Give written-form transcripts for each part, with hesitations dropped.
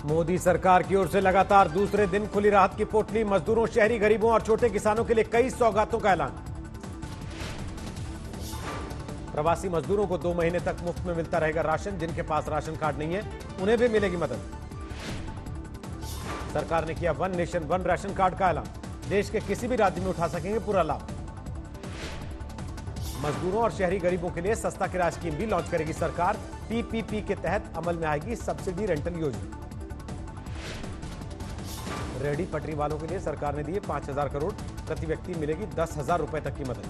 मोदी सरकार की ओर से लगातार दूसरे दिन खुली राहत की पोटली। मजदूरों, शहरी गरीबों और छोटे किसानों के लिए कई सौगातों का ऐलान। प्रवासी मजदूरों को 2 महीने तक मुफ्त में मिलता रहेगा राशन। जिनके पास राशन कार्ड नहीं है उन्हें भी मिलेगी मदद। सरकार ने किया one nation one ration card का ऐलान। देश के किसी भी राज्य में उठा सकेंगे पूरा लाभ। मजदूरों और शहरी गरीबों के लिए सस्ता किराया स्कीम भी लॉन्च करेगी सरकार। पीपीपी के तहत अमल में आएगी सब्सिडी रेंटल योजना। रेहड़ी पटरी वालों के लिए सरकार ने दिए 5,000 करोड़। प्रति व्यक्ति मिलेगी 10,000 रुपए तक की मदद।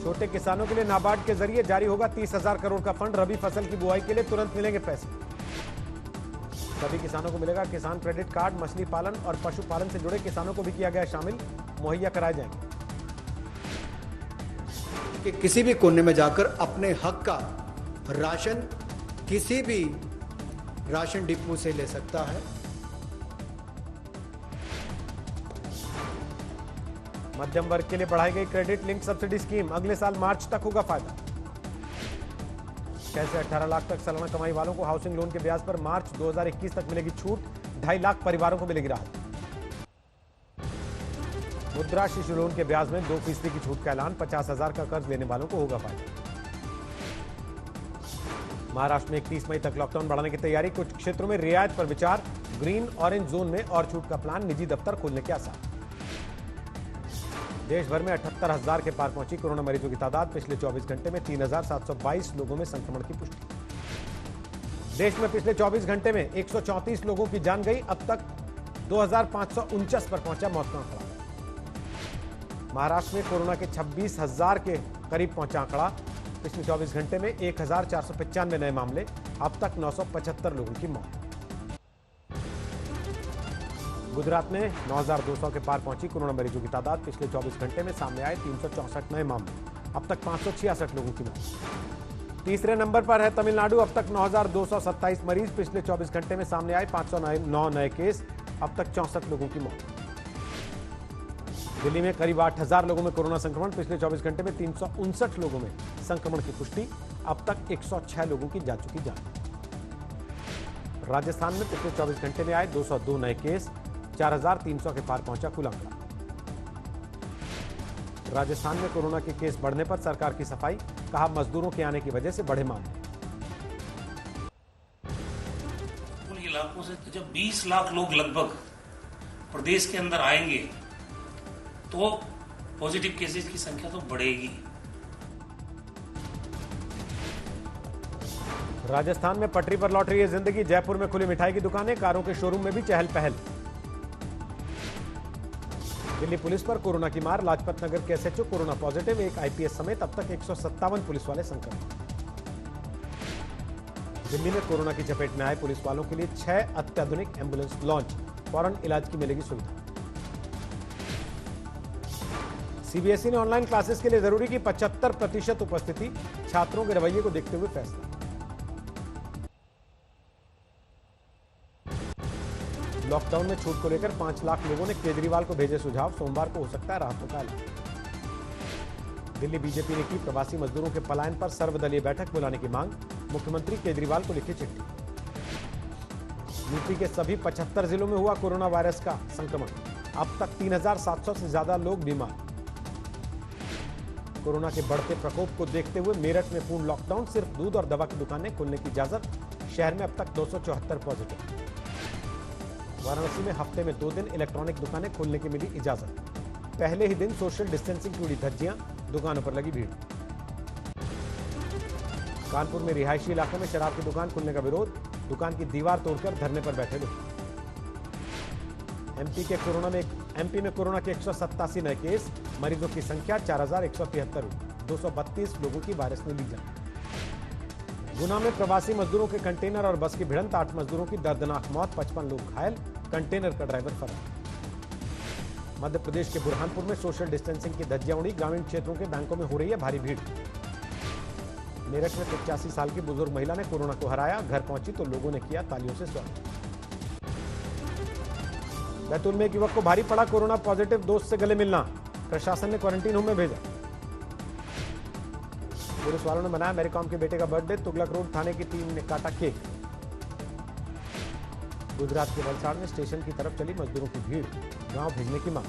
छोटे किसानों के लिए नाबार्ड के जरिए जारी होगा 30,000 करोड़ का फंड। रबी फसल की बुआई के लिए तुरंत मिलेंगे पैसे। सभी किसानों को मिलेगा किसान क्रेडिट कार्ड। मछली पालन और पशुपालन से जुड़े किसानों को भी किया गया शामिल, मुहैया कराए जाएंगे। कि किसी भी कोने में जाकर अपने हक का राशन किसी भी राशन डिपो से ले सकता है। मध्यम वर्ग के लिए बढ़ाई गई क्रेडिट लिंक सब्सिडी स्कीम। अगले साल मार्च तक होगा फायदा। 6 से 18 लाख तक सालाना कमाई वालों को हाउसिंग लोन के ब्याज पर मार्च 2021 तक मिलेगी छूट। 2.5 लाख परिवारों को मिलेगी राहत। मुद्रा शिशु लोन के ब्याज में 2% की छूट का ऐलान। 50,000 का कर्ज लेने वालों को होगा फायदा। महाराष्ट्र में 31 मई तक लॉकडाउन बढ़ाने की तैयारी। कुछ क्षेत्रों में रियायत पर विचार। ग्रीन ऑरेंज जोन में और छूट का प्लान। निजी दफ्तर खोलने के आसार। देश भर में 78,000 के पार पहुंची कोरोना मरीजों की तादाद। पिछले 24 घंटे में 3,722 लोगों में संक्रमण की पुष्टि। देश में पिछले 24 घंटे में 134 लोगों की जान गई। अब तक 2,549 पर पहुंचा मौत का आंकड़ा। महाराष्ट्र में कोरोना के 26,000 के करीब पहुंचा आंकड़ा। पिछले 24 घंटे में 1,495 नए मामले। अब तक 975 लोगों की मौत। गुजरात में 9,200 के पार पहुंची कोरोना मरीजों की तादाद। पिछले 24 घंटे में सामने आए 364 नए मामले। अब तक 566 लोगों की मौत। तीसरे नंबर पर है तमिलनाडु। अब तक 9,227 मरीज। पिछले 24 घंटे में सामने आए 509 नए केस। अब तक 64 लोगों की मौत। दिल्ली में करीब 8,000 लोगों में कोरोना संक्रमण। पिछले 24 घंटे में 359 लोगों में संक्रमण की पुष्टि। अब तक 106 लोगों की जा चुकी जान। राजस्थान में पिछले 24 घंटे में आए 202 नए केस। 4,300 के पार पहुंचा कुल आंकड़ा। राजस्थान में कोरोना के केस बढ़ने पर सरकार की सफाई। कहा मजदूरों के आने की वजह से बढ़े मामले। उन इलाकों से जब 20 लाख लोग लगभग प्रदेश के अंदर आएंगे तो पॉजिटिव केसेस की संख्या तो बढ़ेगी। राजस्थान में पटरी पर लौट रही है जिंदगी। जयपुर में खुली मिठाई की दुकानें। कारों के शोरूम में भी चहल पहल। दिल्ली पुलिस पर कोरोना की मार। लाजपत नगर के एसएचओ कोरोना पॉजिटिव। एक आईपीएस समेत अब तक 157 पुलिस वाले संक्रमित। दिल्ली में कोरोना की चपेट में आए पुलिस वालों के लिए 6 अत्याधुनिक एम्बुलेंस लॉन्च। फौरन इलाज की मिलेगी सुविधा। सीबीएसई ने ऑनलाइन क्लासेस के लिए जरूरी की 75% उपस्थिति। छात्रों के रवैये को देखते हुए फैसला। लॉकडाउन में छूट को लेकर 5 लाख लोगों ने केजरीवाल को भेजे सुझाव। सोमवार को हो सकता है राहतों का ऐलान। दिल्ली बीजेपी ने की प्रवासी मजदूरों के पलायन पर सर्वदलीय बैठक बुलाने की मांग। मुख्यमंत्री केजरीवाल को लिखी चिट्ठी। यूपी के सभी 75 जिलों में हुआ कोरोना वायरस का संक्रमण। अब तक 3,700 से ज्यादा लोग बीमार। कोरोना के बढ़ते प्रकोप को देखते हुए मेरठ में पूर्ण लॉकडाउन। सिर्फ दूध और दवा की दुकानें खोलने की इजाजत। शहर में अब तक 274 पॉजिटिव। वाराणसी में हफ्ते में 2 दिन इलेक्ट्रॉनिक दुकानें खोलने की मिली इजाजत। पहले ही दिन सोशल डिस्टेंसिंग की उड़ी धज्जियां। दुकानों पर लगी भीड़। कानपुर में रिहायशी इलाकों में शराब की दुकान खुलने का विरोध। दुकान की दीवार तोड़कर धरने पर बैठे लोग। एमपी में कोरोना के 187 नए केस। मरीजों की संख्या 4,173 हुई। 232 लोगों की वायरस ने ली जान। गुना में प्रवासी मजदूरों के कंटेनर और बस की भिड़ंत। 8 मजदूरों की दर्दनाक मौत। 55 लोग घायल। कंटेनर का ड्राइवर फरार। मध्य प्रदेश के बुरहानपुर में सोशल डिस्टेंसिंग की धज्जियां उड़ी। ग्रामीण क्षेत्रों के बैंकों में हो रही है भारी भीड़। मेरठ में 85 साल की बुजुर्ग महिला ने कोरोना को हराया। घर पहुंची तो लोगों ने किया तालियों से स्वागत। बैतूल में एक युवक को भारी पड़ा कोरोना पॉजिटिव। दोस्त से गले मिलना। प्रशासन ने क्वारंटीन होम में भेजा। पुलिस वालों ने मनाया मैरीकॉम के बेटे का बर्थडे। तुगलक रोड थाने की टीम ने काटा केक। गुजरात के वलसाड़ में स्टेशन की तरफ चली मजदूरों की भीड़, गांव भेजने की मांग।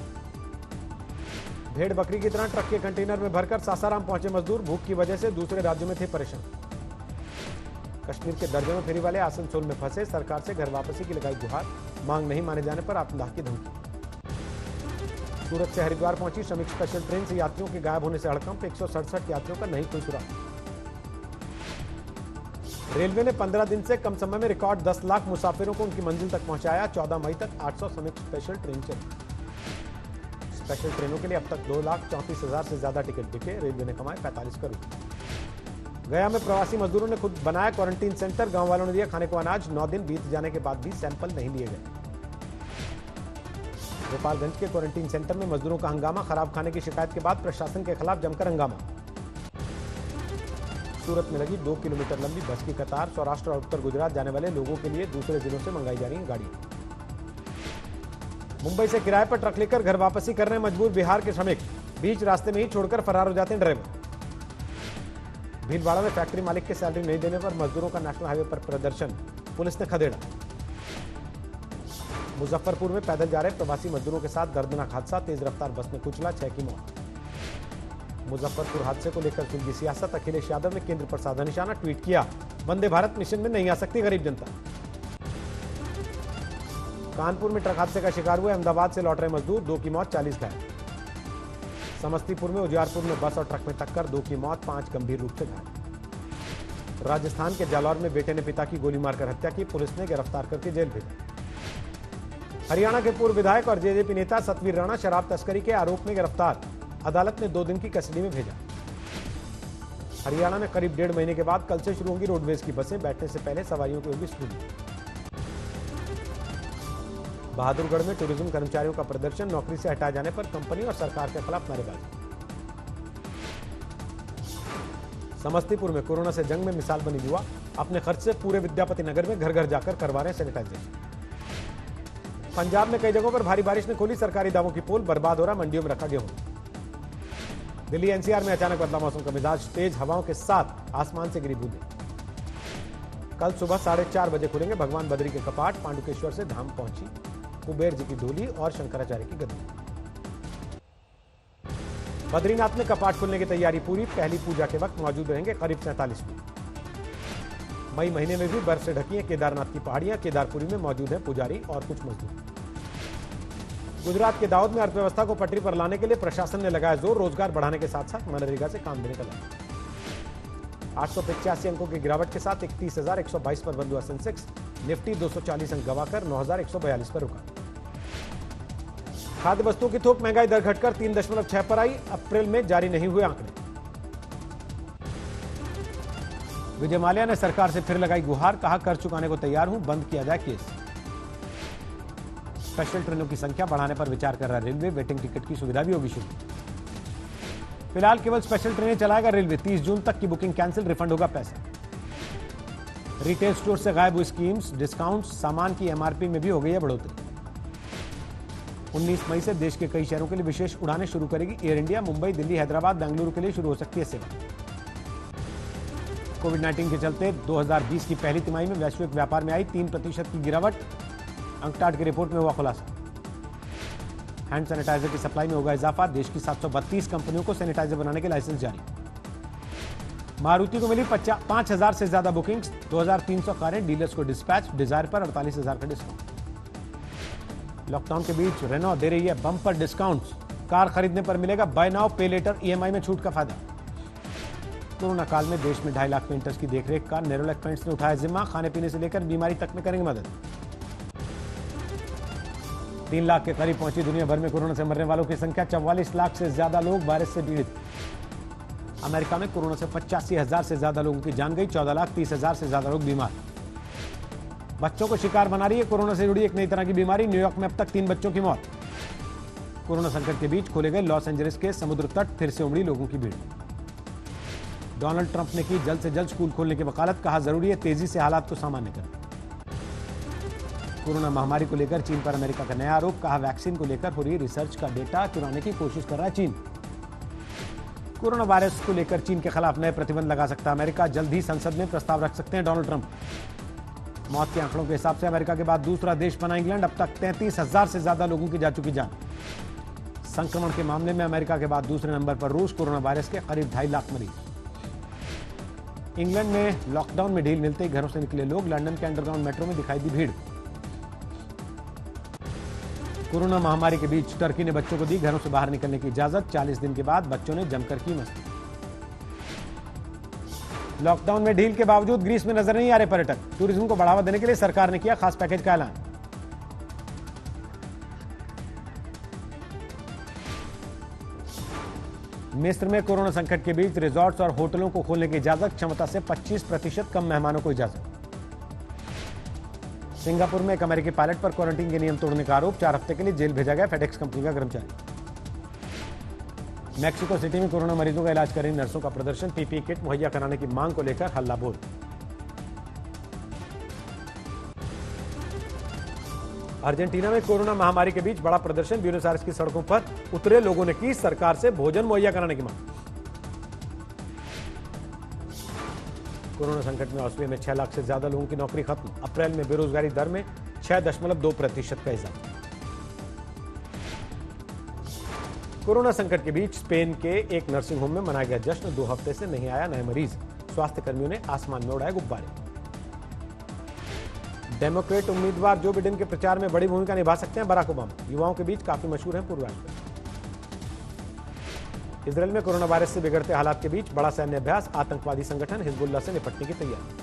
भेड़ बकरी की तरह ट्रक के कंटेनर में भरकर सासाराम पहुंचे मजदूर, भूख की वजह से दूसरे राज्यों में थे परेशान। कश्मीर के दर्जनों फेरी वाले आसनसोल में फंसे, सरकार से घर वापसी की लगाई गुहार, मांग नहीं माने जाने पर आत्मदाह की धमकी। सूरत से हरिद्वार पहुंची श्रमिक स्पेशल ट्रेन से यात्रियों के गायब होने से हड़कंप, 167 यात्रियों का नहीं कोई सुराग। रेलवे ने 15 दिन से कम समय में रिकॉर्ड 10 लाख मुसाफिरों को उनकी मंजिल तक पहुंचाया। 14 मई तक 800 श्रमिक स्पेशल ट्रेन चली। स्पेशल ट्रेनों के लिए अब तक 2,34,000 से ज्यादा टिकट बिके, रेलवे ने कमाए 45 करोड़। गया में प्रवासी मजदूरों ने खुद बनाया क्वारंटीन सेंटर, गांव वालों ने दिया खाने को अनाज, 9 दिन बीत जाने के बाद भी सैंपल नहीं लिए गए। गोपालगंज के क्वारंटीन सेंटर में मजदूरों का हंगामा, खराब खाने की शिकायत के बाद प्रशासन के खिलाफ जमकर हंगामा। सूरत में लगी 2 किलोमीटर लंबी बस की कतार, सौराष्ट्र और उत्तर गुजरात जाने वाले लोगों के लिए दूसरे जिलों से मंगाई जा रही हैं गाड़ियां। मुंबई से किराए पर ट्रक लेकर घर वापसी करने मजबूर बिहार के श्रमिक, बीच रास्ते में ही छोड़कर फरार हो जाते हैं ड्राइवर। भीलवाड़ा में फैक्ट्री मालिक के सैलरी नहीं देने पर मजदूरों का नेशनल हाईवे पर प्रदर्शन, पुलिस ने खदेड़ा। मुजफ्फरपुर में पैदल जा रहे प्रवासी मजदूरों के साथ दर्दनाक हादसा, तेज रफ्तार बस ने कुचला, 6 की मौत। मुजफ्फरपुर हादसे को लेकर सुलझी सियासत, अखिलेश यादव ने केंद्र पर साधा निशाना, ट्वीट किया वंदे भारत मिशन में नहीं आ सकती गरीब जनता। कानपुर में ट्रक हादसे का शिकार हुए अहमदाबाद से लौट रहे मजदूर, 2 की मौत, 40 घायल। समस्तीपुर में उजियारपुर में बस और ट्रक में टक्कर, 2 की मौत, 5 गंभीर रूप से घायल। राजस्थान के जालौर में बेटे ने पिता की गोली मारकर हत्या की, पुलिस ने गिरफ्तार करके जेल भेजा। हरियाणा के पूर्व विधायक और जेजेपी नेता सतवीर राणा शराब तस्करी के आरोप में गिरफ्तार, अदालत ने 2 दिन की कस्टडी में भेजा। हरियाणा में करीब 1.5 महीने के बाद कल से शुरू होंगी रोडवेज की बसें, बैठने से पहले सवारियों की होगी स्क्रीनिंग। बहादुरगढ़ में टूरिज्म कर्मचारियों का प्रदर्शन, नौकरी से हटाए जाने पर कंपनी और सरकार के खिलाफ नारेबाजी। समस्तीपुर में कोरोना से जंग में मिसाल बनी युवा, अपने खर्च से पूरे विद्यापति नगर में घर घर जाकर करवा रहे सैनिटाइजेशन। पंजाब में कई जगहों पर भारी बारिश ने खोली सरकारी दावों की पोल, बर्बाद हो रहा मंडियों में रखा गेहूं। दिल्ली एनसीआर में अचानक बदला मौसम का मिजाज, तेज हवाओं के साथ आसमान से गिरी बूंदें। कल सुबह 4:30 बजे खुलेंगे भगवान बद्री के कपाट, पांडुकेश्वर से धाम पहुंची कुबेर जी की डोली और शंकराचार्य की गद्दी। बद्रीनाथ में कपाट खुलने की तैयारी पूरी, पहली पूजा के वक्त मौजूद रहेंगे करीब 47 लोग। मई महीने में भी बर्फ से ढकी है केदारनाथ की पहाड़ियां, केदारपुरी में मौजूद हैं पुजारी और कुछ मजदूर। गुजरात के दाऊद में अर्थव्यवस्था को पटरी पर लाने के लिए प्रशासन ने लगाया जोर, रोजगार बढ़ाने के साथ साथ मनरेगा से काम देने का लक्ष्य। 885 अंकों की गिरावट के साथ 31,122 पर बंद हुआ सेंसेक्स, निफ्टी 240 अंक गवाकर 9,142 पर रुका। खाद्य वस्तुओं की थोक महंगाई दर घटकर 3.6 पर आई, अप्रैल में जारी नहीं हुए आंकड़े। विजय माल्या ने सरकार से फिर लगाई गुहार, कहा कर चुकाने को तैयार हूं, बंद किया जाए केस। स्पेशल ट्रेनों की संख्या बढ़ाने पर विचार कर रहा रेलवे, वेटिंग टिकट की सुविधा भी होगी शुरू। फिलहाल केवल स्पेशल ट्रेनें चलाएगा रेलवे, 30 जून तक की बुकिंग कैंसिल, रिफंड होगा पैसा। रिटेल स्टोर से गायब हुई स्कीम्स, डिस्काउंट, सामान की एमआरपी में भी हो गई है बढ़ोतरी। 19 मई से देश के कई शहरों के लिए विशेष उड़ानें शुरू करेगी एयर इंडिया, मुंबई, दिल्ली, हैदराबाद, बेंगलुरु के लिए शुरू हो सकती है सेवा। कोविड-19 के चलते 2020 की पहली तिमाही में वैश्विक व्यापार में आई 3% की गिरावट, अंकटाड की रिपोर्ट में हुआ खुलासा। हैंड सैनिटाइजर की सप्लाई में होगा इजाफा, देश की 732 कंपनियों को सैनिटाइजर बनाने के लाइसेंस जारी। मारुति को मिली 5,000 से ज्यादा बुकिंग्स, 2,300 कारें डीलर्स को डिस्पैच, डिजायर पर 48,000 का डिस्काउंट। लॉकडाउन के बीच रेनॉ दे रही है बम्पर डिस्काउंट्स, कार खरीदने पर मिलेगा बाय नाउ पे लेटर ईएमआई में छूट का फायदा। कोरोना काल में देश में 2.5 लाख पेंटर्स की देखरेख का नेरोलैक पेंट्स ने उठाया जिम्मा, खाने पीने से लेकर बीमारी तक में करेंगे मदद। 3 लाख के करीब पहुंची दुनिया भर में कोरोना से मरने वालों की संख्या, 44 लाख से ज्यादा लोग वायरस से पीड़ित। अमेरिका में कोरोना से 85,000 से ज्यादा लोगों की जान गई, 14,30,000 से ज्यादा लोग बीमार। बच्चों को शिकार बना रही है कोरोना से जुड़ी एक नई तरह की बीमारी, न्यूयॉर्क में अब तक 3 बच्चों की मौत। कोरोना संकट के बीच खोले गए लॉस एंजलिस के समुद्र तट, फिर से उमड़ी लोगों की भीड़। डोनाल्ड ट्रंप ने की जल्द से जल्द स्कूल खोलने की वकालत, कहा जरूरी है तेजी से हालात को सामान्य करना। कोरोना महामारी को लेकर चीन पर अमेरिका का नया आरोप, कहा वैक्सीन को लेकर हो रही रिसर्च का डेटा चुराने की कोशिश कर रहा है चीन। कोरोना वायरस को लेकर चीन के खिलाफ नए प्रतिबंध लगा सकता है अमेरिका, जल्द ही संसद में प्रस्ताव रख सकते हैं डोनाल्ड ट्रंप। मौत के आंकड़ों के हिसाब से अमेरिका के बाद दूसरा देश बना इंग्लैंड। अब तक 33,000 से ज्यादा लोगों की जा चुकी जान। संक्रमण के मामले में अमेरिका के बाद दूसरे नंबर पर रूस, कोरोना वायरस के करीब 2.5 लाख मरीज। इंग्लैंड में लॉकडाउन में ढील मिलते ही घरों से निकले लोग। लंदन के अंडरग्राउंड मेट्रो में दिखाई दी भीड़। कोरोना महामारी के बीच टर्की ने बच्चों को दी घरों से बाहर निकलने की इजाजत। 40 दिन के बाद बच्चों ने जमकर की मस्ती। लॉकडाउन में ढील के बावजूद ग्रीस में नजर नहीं आ रहे पर्यटक। टूरिज्म को बढ़ावा देने के लिए सरकार ने किया खास पैकेज का ऐलान। मिस्र में कोरोना संकट के बीच रिजॉर्ट्स और होटलों को खोलने की इजाजत। क्षमता से 25% कम मेहमानों को इजाजत। सिंगापुर में एक अमेरिकी पायलट पर क्वारंटीन के नियम तोड़ने का आरोप। 4 हफ्ते के लिए जेल भेजा गया फेडेक्स कंपनी का कर्मचारी। मैक्सिको सिटी में कोरोना मरीजों का इलाज कर रही नर्सों का प्रदर्शन। पीपीई किट मुहैया कराने की मांग को लेकर हल्ला बोल। अर्जेंटीना में कोरोना महामारी के बीच बड़ा प्रदर्शन। ब्यूनस आयर्स की सड़कों पर उतरे लोगों ने की सरकार से भोजन मुहैया कराने की मांग। कोरोना संकट में ऑस्ट्रेलिया में 6 लाख से ज्यादा लोगों की नौकरी खत्म। अप्रैल में बेरोजगारी दर में 6.2% का इजाफा। कोरोना संकट के बीच स्पेन के एक नर्सिंग होम में मनाया गया जश्न। 2 हफ्ते से नहीं आया नए मरीज। स्वास्थ्य कर्मियों ने आसमान में उड़ाए गुब्बारे। डेमोक्रेट उम्मीदवार जो बिडेन के प्रचार में बड़ी भूमिका निभा सकते हैं बराक ओबामा। युवाओं के बीच काफी मशहूर हैं पूर्व राष्ट्रपति। इजरायल में कोरोना वायरस से बिगड़ते हालात के बीच बड़ा सैन्य अभ्यास। आतंकवादी संगठन हिजबुल्लाह से निपटने की तैयारी।